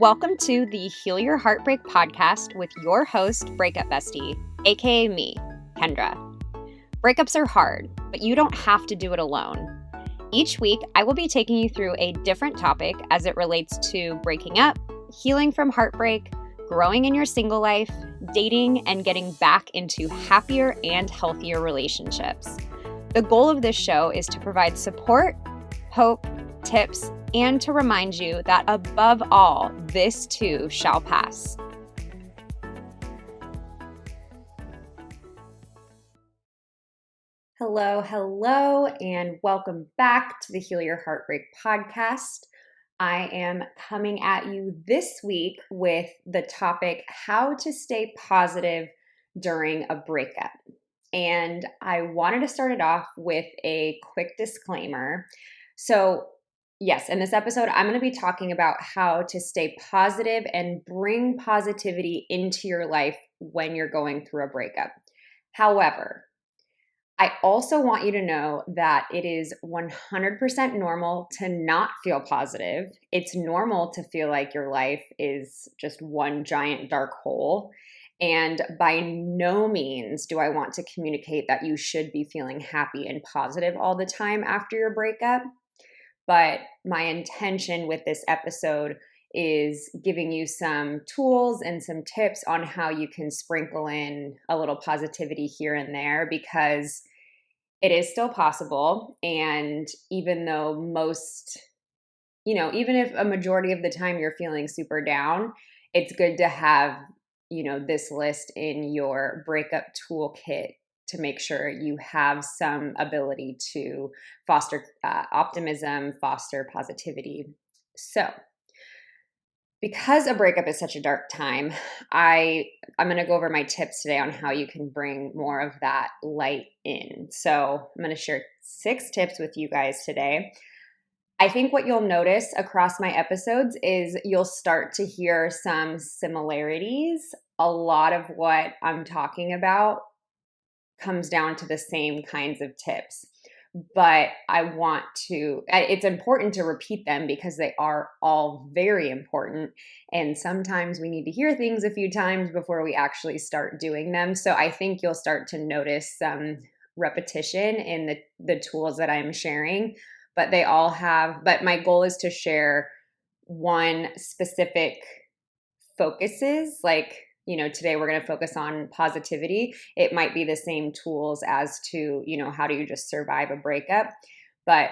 Welcome to the Heal Your Heartbreak podcast with your host, Breakup Bestie, aka me, Kendra. Breakups are hard, but you don't have to do it alone. Each week, I will be taking you through a different topic as it relates to breaking up, healing from heartbreak, growing in your single life, dating, and getting back into happier and healthier relationships. The goal of this show is to provide support, hope, tips, and to remind you that above all, this too shall pass. Hello, and welcome back to the Heal Your Heartbreak podcast. I am coming at you this week with the topic, how to stay positive during a breakup. And I wanted to start it off with a quick disclaimer. So, yes, in this episode, I'm going to be talking about how to stay positive and bring positivity into your life when you're going through a breakup. However, I also want you to know that it is 100% normal to not feel positive. It's normal to feel like your life is just one giant dark hole. And by no means do I want to communicate that you should be feeling happy and positive all the time after your breakup. But my intention with this episode is giving you some tools and some tips on how you can sprinkle in a little positivity here and there, because it is still possible. And even though even if a majority of the time you're feeling super down, it's good to have, this list in your breakup toolkit to make sure you have some ability to foster optimism, foster positivity. So, because a breakup is such a dark time, I'm going to go over my tips today on how you can bring more of that light in. So I'm going to share 6 tips with you guys today. I think what you'll notice across my episodes is you'll start to hear some similarities. A lot of what I'm talking about comes down to the same kinds of tips. But it's important to repeat them because they are all very important. And sometimes we need to hear things a few times before we actually start doing them. So I think you'll start to notice some repetition in the tools that I'm sharing, but my goal is to share one specific focuses, like, today we're going to focus on positivity. It might be the same tools as to, how do you just survive a breakup? But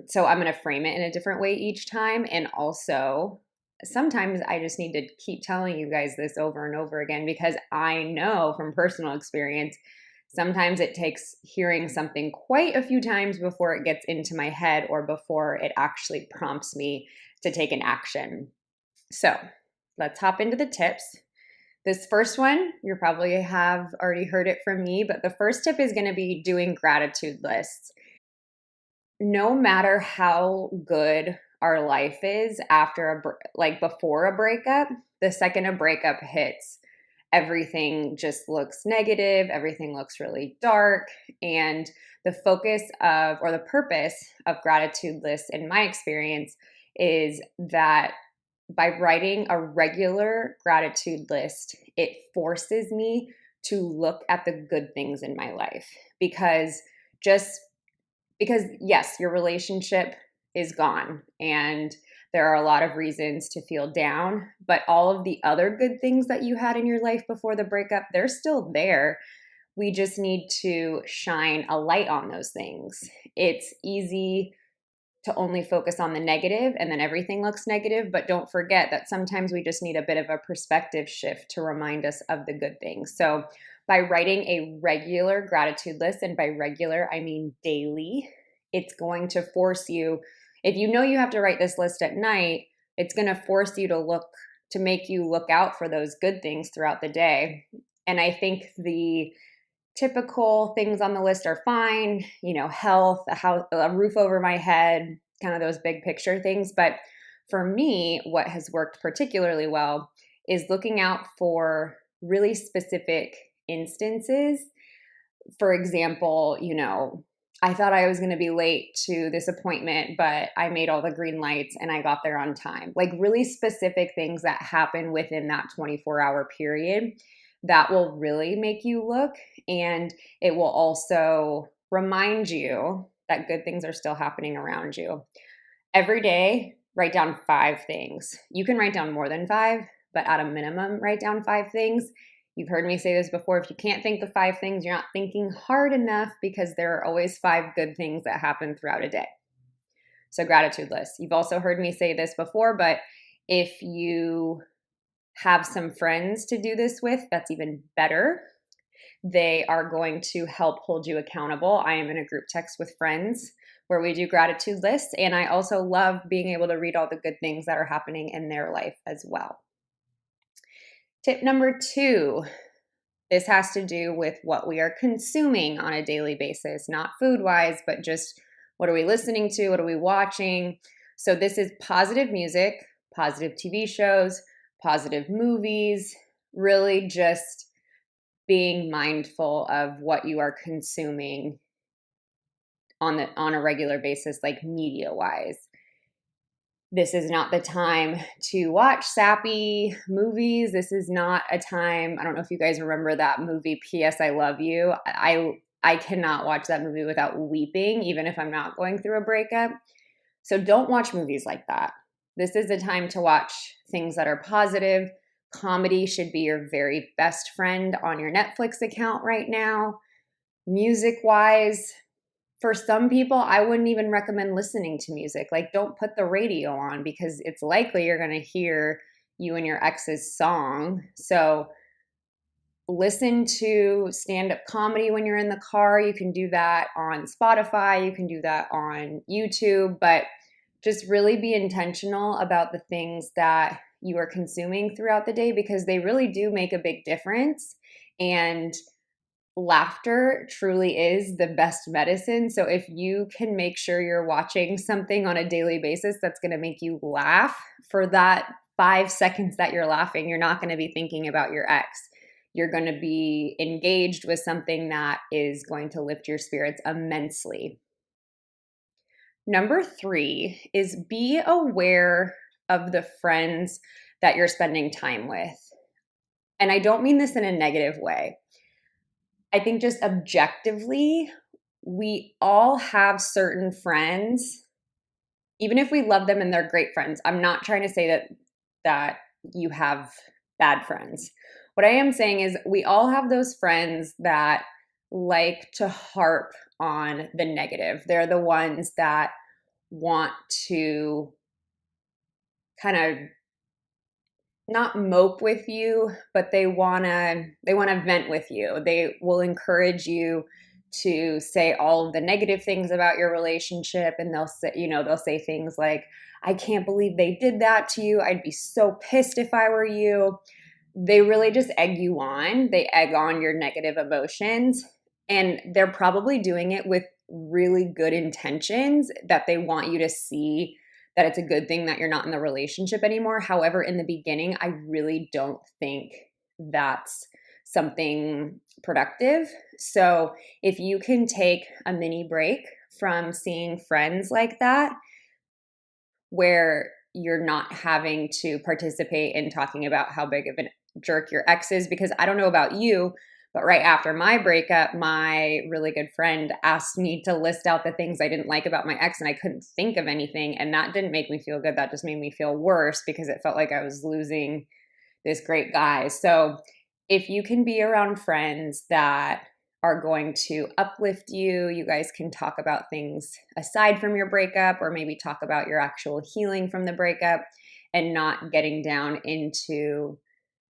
so I'm going to frame it in a different way each time. And also, sometimes I just need to keep telling you guys this over and over again, because I know from personal experience, sometimes it takes hearing something quite a few times before it gets into my head or before it actually prompts me to take an action. So let's hop into the tips. This first one, you probably have already heard it from me, but the first tip is going to be doing gratitude lists. No matter how good our life is before a breakup, the second a breakup hits, everything just looks negative, everything looks really dark, and the purpose of gratitude lists, in my experience, is that by writing a regular gratitude list, it forces me to look at the good things in my life, because yes, your relationship is gone and there are a lot of reasons to feel down, but all of the other good things that you had in your life before the breakup, they're still there. We just need to shine a light on those things. It's easy to only focus on the negative and then everything looks negative. But don't forget that sometimes we just need a bit of a perspective shift to remind us of the good things. So by writing a regular gratitude list, and by regular, I mean daily, it's going to force you, if you know you have to write this list at night, it's going to force you to make you look out for those good things throughout the day. And I think the typical things on the list are fine, health, a house, a roof over my head, kind of those big picture things. But for me, what has worked particularly well is looking out for really specific instances. For example, I thought I was going to be late to this appointment, but I made all the green lights and I got there on time. Like really specific things that happen within that 24-hour period that will really make you look. And it will also remind you that good things are still happening around you. Every day, write down 5 things. You can write down more than 5, but at a minimum, write down 5 things. You've heard me say this before. If you can't think of 5 things, you're not thinking hard enough, because there are always 5 good things that happen throughout a day. So, gratitude list. You've also heard me say this before, but if you have some friends to do this with, that's even better. They are going to help hold you accountable. I am in a group text with friends where we do gratitude lists, and I also love being able to read all the good things that are happening in their life as well. Tip number 2, this has to do with what we are consuming on a daily basis, not food-wise, but just what are we listening to, what are we watching. So this is positive music, positive TV shows, positive movies, really just being mindful of what you are consuming on a regular basis, like media-wise. This is not the time to watch sappy movies. This is not a time, I don't know if you guys remember that movie, P.S. I Love You. I cannot watch that movie without weeping, even if I'm not going through a breakup. So don't watch movies like that. This is a time to watch things that are positive. Comedy should be your very best friend on your Netflix account right now. Music-wise, for some people, I wouldn't even recommend listening to music. Like, don't put the radio on, because it's likely you're going to hear you and your ex's song. So listen to stand-up comedy when you're in the car. You can do that on Spotify. You can do that on YouTube. But just really be intentional about the things that you are consuming throughout the day, because they really do make a big difference. And laughter truly is the best medicine. So if you can make sure you're watching something on a daily basis that's going to make you laugh, for that 5 seconds that you're laughing, you're not going to be thinking about your ex. You're going to be engaged with something that is going to lift your spirits immensely. Number 3 is be aware of the friends that you're spending time with. And I don't mean this in a negative way. I think just objectively, we all have certain friends, even if we love them and they're great friends. I'm not trying to say that you have bad friends. What I am saying is we all have those friends that like to harp on the negative. They're the ones that want to kind of not mope with you, but they want to vent with you. They will encourage you to say all of the negative things about your relationship, and they'll say things like, I can't believe they did that to you. I'd be so pissed if I were you. They really just egg you on. They egg on your negative emotions, and they're probably doing it with really good intentions, that they want you to see that it's a good thing that you're not in the relationship anymore. However, in the beginning, I really don't think that's something productive. So if you can take a mini break from seeing friends like that, where you're not having to participate in talking about how big of a jerk your ex is, because I don't know about you, but right after my breakup, my really good friend asked me to list out the things I didn't like about my ex, and I couldn't think of anything. And that didn't make me feel good. That just made me feel worse, because it felt like I was losing this great guy. So if you can be around friends that are going to uplift you, you guys can talk about things aside from your breakup, or maybe talk about your actual healing from the breakup, and not getting down into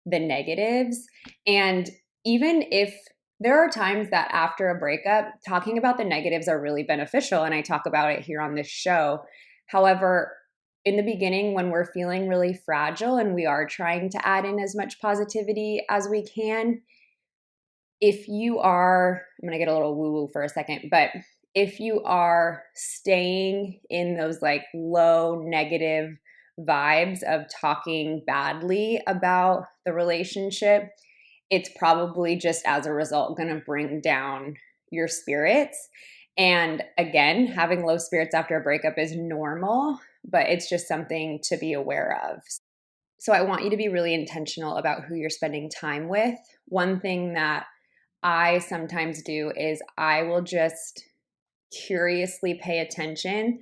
the negatives. And even if there are times that after a breakup, talking about the negatives are really beneficial, and I talk about it here on this show. However, in the beginning, when we're feeling really fragile and we are trying to add in as much positivity as we can, if you are, I'm going to get a little woo-woo for a second, but if you are staying in those like low negative vibes of talking badly about the relationship, it's probably just as a result going to bring down your spirits. And again, having low spirits after a breakup is normal, but it's just something to be aware of. So I want you to be really intentional about who you're spending time with. One thing that I sometimes do is I will just curiously pay attention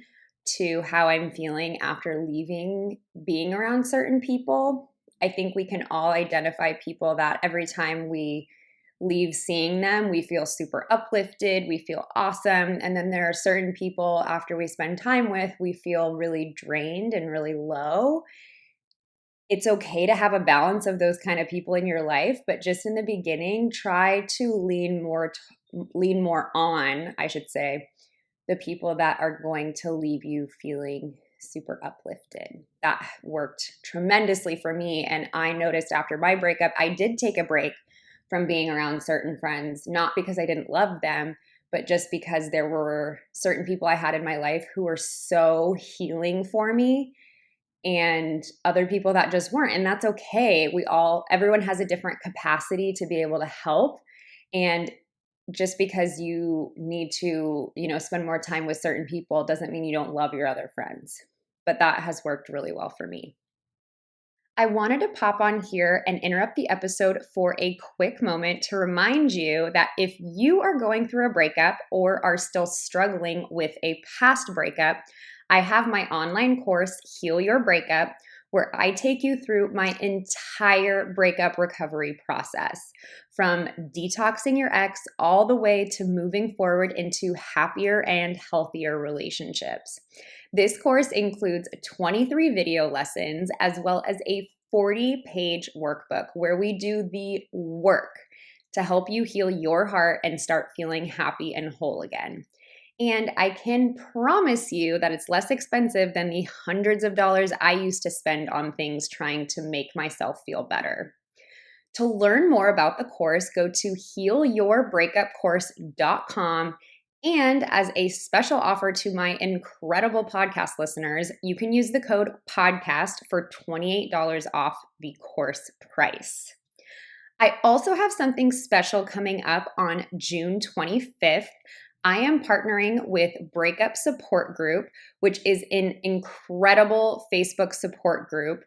to how I'm feeling after leaving being around certain people. I think we can all identify people that every time we leave seeing them, we feel super uplifted, we feel awesome. And then there are certain people after we spend time with, we feel really drained and really low. It's okay to have a balance of those kind of people in your life, but just in the beginning, try to lean more on, I should say, the people that are going to leave you feeling super uplifted. That worked tremendously for me. And I noticed after my breakup, I did take a break from being around certain friends, not because I didn't love them, but just because there were certain people I had in my life who were so healing for me and other people that just weren't. And that's okay. Everyone has a different capacity to be able to help. And just because you need to, spend more time with certain people doesn't mean you don't love your other friends. But that has worked really well for me. I wanted to pop on here and interrupt the episode for a quick moment to remind you that if you are going through a breakup or are still struggling with a past breakup, I have my online course, Heal Your Breakup, where I take you through my entire breakup recovery process, from detoxing your ex all the way to moving forward into happier and healthier relationships. This course includes 23 video lessons as well as a 40-page workbook where we do the work to help you heal your heart and start feeling happy and whole again. And I can promise you that it's less expensive than the hundreds of dollars I used to spend on things trying to make myself feel better. To learn more about the course, go to healyourbreakupcourse.com. And as a special offer to my incredible podcast listeners, you can use the code podcast for $28 off the course price. I also have something special coming up on June 25th. I am partnering with Breakup Support Group, which is an incredible Facebook support group.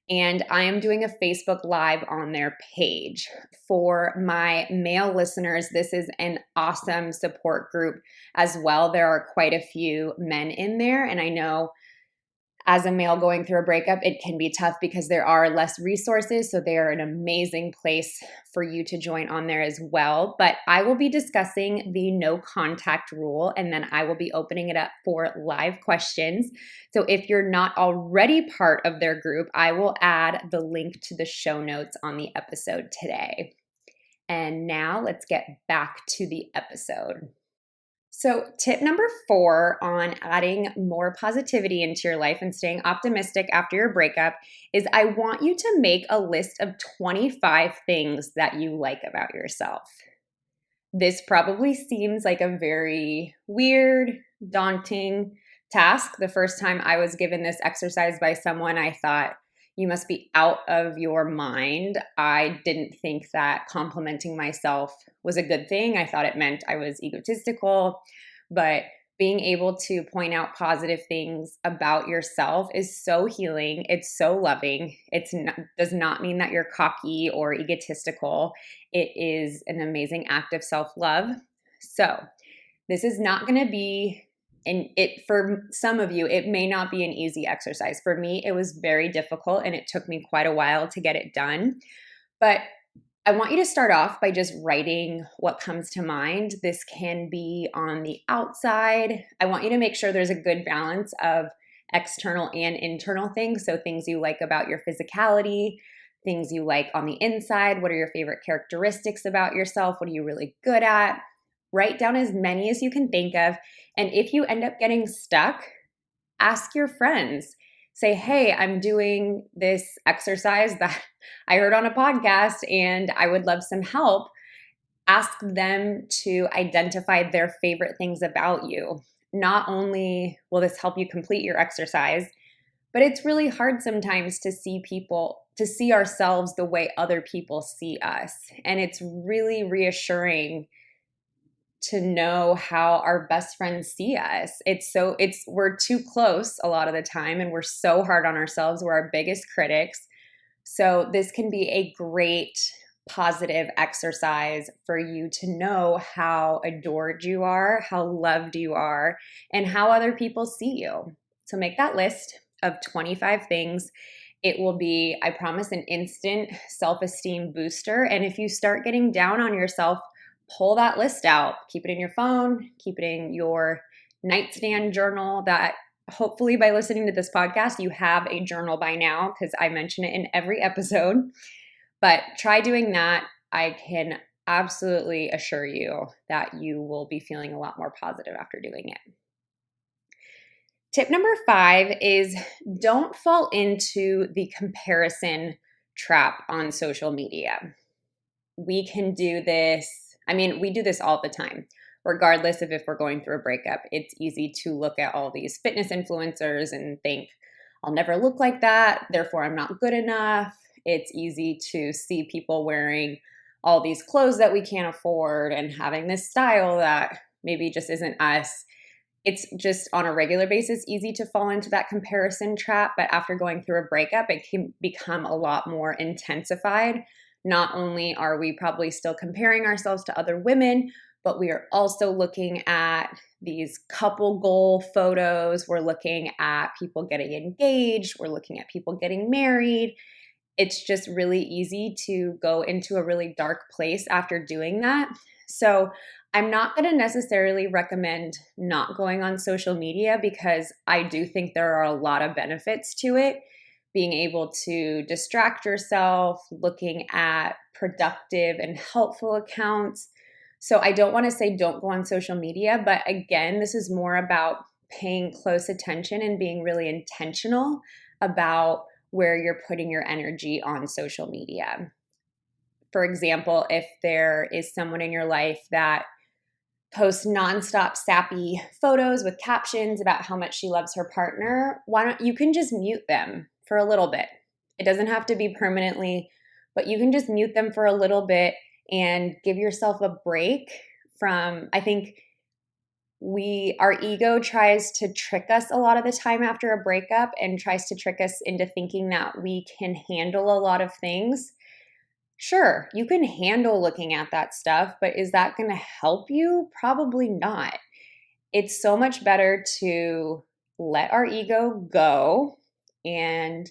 And I am doing a Facebook Live on their page. For my male listeners, this is an awesome support group as well. There are quite a few men in there, and I know as a male going through a breakup, it can be tough because there are less resources. So they are an amazing place for you to join on there as well. But I will be discussing the no contact rule, and then I will be opening it up for live questions. So if you're not already part of their group, I will add the link to the show notes on the episode today. And now let's get back to the episode. So, tip number 4 on adding more positivity into your life and staying optimistic after your breakup is I want you to make a list of 25 things that you like about yourself. This probably seems like a very weird, daunting task. The first time I was given this exercise by someone, I thought, you must be out of your mind. I didn't think that complimenting myself was a good thing. I thought it meant I was egotistical, but being able to point out positive things about yourself is so healing. It's so loving. Does not mean that you're cocky or egotistical. It is an amazing act of self-love. So this is not going to be, and for some of you, it may not be an easy exercise. For me, it was very difficult and it took me quite a while to get it done. But I want you to start off by just writing what comes to mind. This can be on the outside. I want you to make sure there's a good balance of external and internal things. So things you like about your physicality, things you like on the inside. What are your favorite characteristics about yourself? What are you really good at? Write down as many as you can think of. And if you end up getting stuck, ask your friends. Say, hey, I'm doing this exercise that I heard on a podcast and I would love some help. Ask them to identify their favorite things about you. Not only will this help you complete your exercise, but it's really hard sometimes to see ourselves the way other people see us. And it's really reassuring to know how our best friends see us. We're too close a lot of the time, and we're so hard on ourselves. We're our biggest critics. So this can be a great positive exercise for you to know how adored you are, how loved you are, and how other people see you. So make that list of 25 things. It will be, I promise, an instant self-esteem booster. And if you start getting down on yourself, pull that list out. Keep it in your phone, keep it in your nightstand journal. That hopefully by listening to this podcast, you have a journal by now, because I mention it in every episode. But try doing that. I can absolutely assure you that you will be feeling a lot more positive after doing it. Tip number 5 is don't fall into the comparison trap on social media. We can do this. I mean, we do this all the time, regardless of if we're going through a breakup. It's easy to look at all these fitness influencers and think, I'll never look like that, therefore I'm not good enough. It's easy to see people wearing all these clothes that we can't afford and having this style that maybe just isn't us. It's just on a regular basis easy to fall into that comparison trap, but after going through a breakup, it can become a lot more intensified. Not only are we probably still comparing ourselves to other women, but we are also looking at these couple goal photos. We're looking at people getting engaged. We're looking at people getting married. It's just really easy to go into a really dark place after doing that. So I'm not going to necessarily recommend not going on social media, because I do think there are a lot of benefits to it. Being able to distract yourself, looking at productive and helpful accounts. So I don't want to say don't go on social media, but again, this is more about paying close attention and being really intentional about where you're putting your energy on social media. For example, if there is someone in your life that posts nonstop sappy photos with captions about how much she loves her partner, you can just mute them for a little bit. It doesn't have to be permanently, but you can just mute them for a little bit and give yourself a break from, I think our ego tries to trick us a lot of the time after a breakup, and tries to trick us into thinking that we can handle a lot of things. Sure, you can handle looking at that stuff, but is that going to help you? Probably not. It's so much better to let our ego go and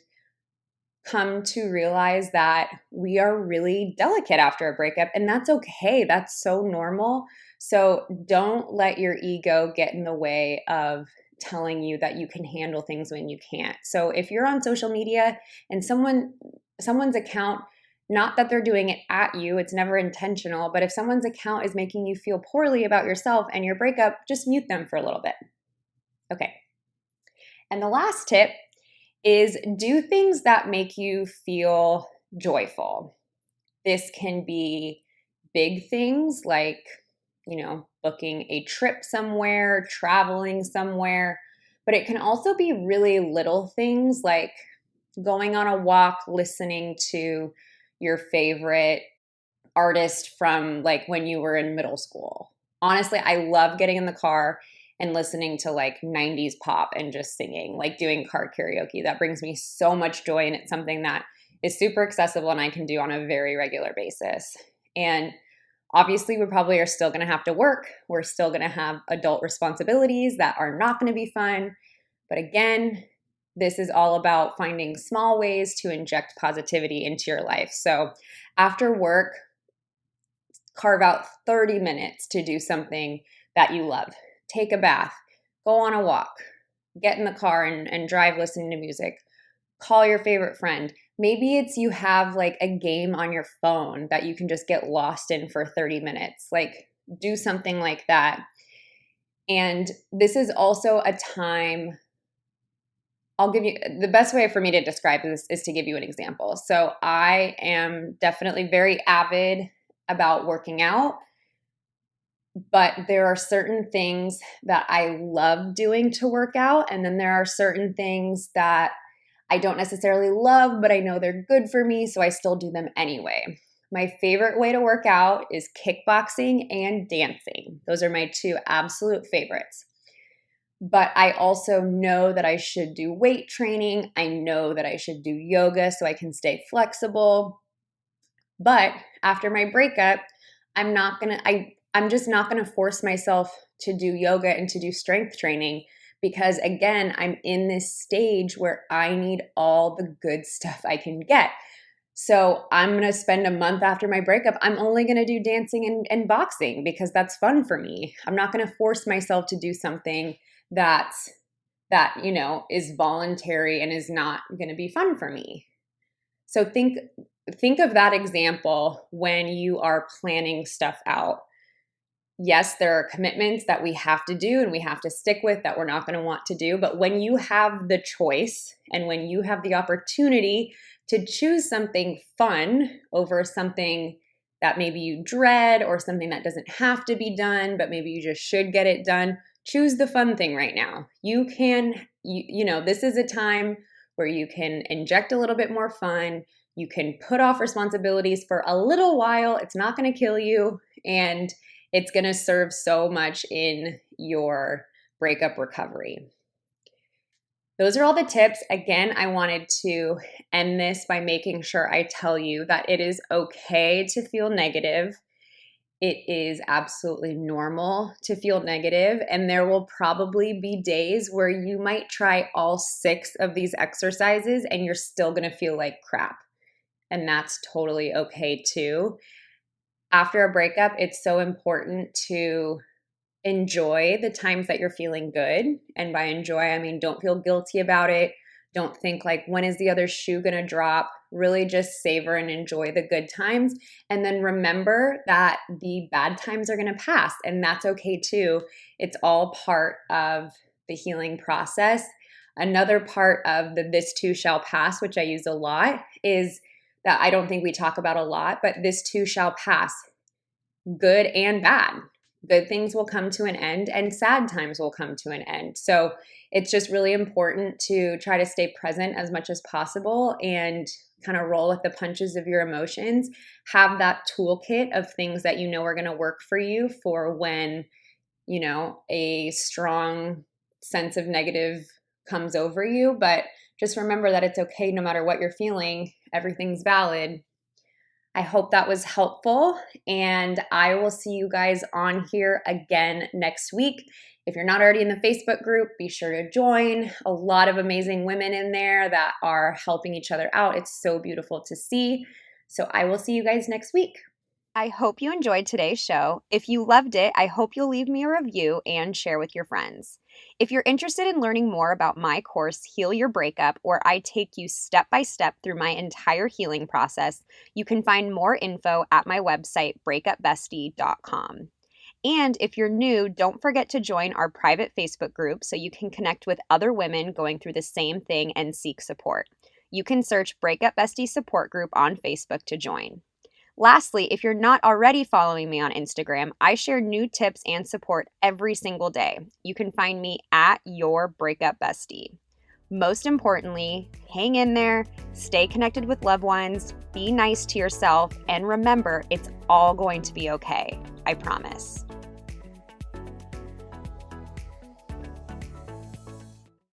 come to realize that we are really delicate after a breakup, and that's okay. That's so normal. So don't let your ego get in the way of telling you that you can handle things when you can't. So if you're on social media and someone's account, not that they're doing it at you, it's never intentional, but if someone's account is making you feel poorly about yourself and your breakup, just mute them for a little bit. Okay. And the last tip is do things that make you feel joyful. This can be big things like, booking a trip somewhere, traveling somewhere, but it can also be really little things like going on a walk, listening to your favorite artist from like when you were in middle school. Honestly, I love getting in the car and listening to like 90s pop and just singing, like doing car karaoke. That brings me so much joy, and it's something that is super accessible and I can do on a very regular basis. And obviously, we probably are still going to have to work. We're still going to have adult responsibilities that are not going to be fun. But again, this is all about finding small ways to inject positivity into your life. So after work, carve out 30 minutes to do something that you love. Take a bath, go on a walk, get in the car and drive listening to music, call your favorite friend. Maybe it's you have like a game on your phone that you can just get lost in for 30 minutes. Like do something like that. And this is also a time, I'll give you the best way for me to describe this is to give you an example. So I am definitely very avid about working out, but there are certain things that I love doing to work out. And then there are certain things that I don't necessarily love, but I know they're good for me, so I still do them anyway. My favorite way to work out is kickboxing and dancing. Those are my two absolute favorites. But I also know that I should do weight training. I know that I should do yoga so I can stay flexible. But after my breakup, I'm just not gonna force myself to do yoga and to do strength training because again, I'm in this stage where I need all the good stuff I can get. So I'm going to spend a month after my breakup. I'm only going to do dancing and boxing because that's fun for me. I'm not going to force myself to do something that is voluntary and is not going to be fun for me. So think of that example when you are planning stuff out. Yes, there are commitments that we have to do and we have to stick with that we're not going to want to do. But when you have the choice and when you have the opportunity to choose something fun over something that maybe you dread or something that doesn't have to be done, but maybe you just should get it done, choose the fun thing right now. This is a time where you can inject a little bit more fun. You can put off responsibilities for a little while. It's not going to kill you. And it's going to serve so much in your breakup recovery. Those are all the tips. Again, I wanted to end this by making sure I tell you that it is okay to feel negative. It is absolutely normal to feel negative, and there will probably be days where you might try all 6 of these exercises and you're still going to feel like crap. And that's totally okay too. After a breakup, it's so important to enjoy the times that you're feeling good. And by enjoy, I mean don't feel guilty about it. Don't think like, when is the other shoe going to drop? Really just savor and enjoy the good times. And then remember that the bad times are going to pass. And that's okay too. It's all part of the healing process. Another part of the "this too shall pass," which I use a lot, is that I don't think we talk about a lot, but this too shall pass. Good and bad. Good things will come to an end and sad times will come to an end. So it's just really important to try to stay present as much as possible and kind of roll with the punches of your emotions. Have that toolkit of things that you know are going to work for you for when, a strong sense of negative comes over you. But just remember that it's okay no matter what you're feeling. Everything's valid. I hope that was helpful, and I will see you guys on here again next week. If you're not already in the Facebook group, be sure to join. A lot of amazing women in there that are helping each other out. It's so beautiful to see. So I will see you guys next week. I hope you enjoyed today's show. If you loved it, I hope you'll leave me a review and share with your friends. If you're interested in learning more about my course, Heal Your Breakup, where I take you step by step through my entire healing process, you can find more info at my website, breakupbestie.com. And if you're new, don't forget to join our private Facebook group so you can connect with other women going through the same thing and seek support. You can search Breakup Bestie Support Group on Facebook to join. Lastly, if you're not already following me on Instagram, I share new tips and support every single day. You can find me at Your Breakup Bestie. Most importantly, hang in there, stay connected with loved ones, be nice to yourself, and remember, it's all going to be okay. I promise.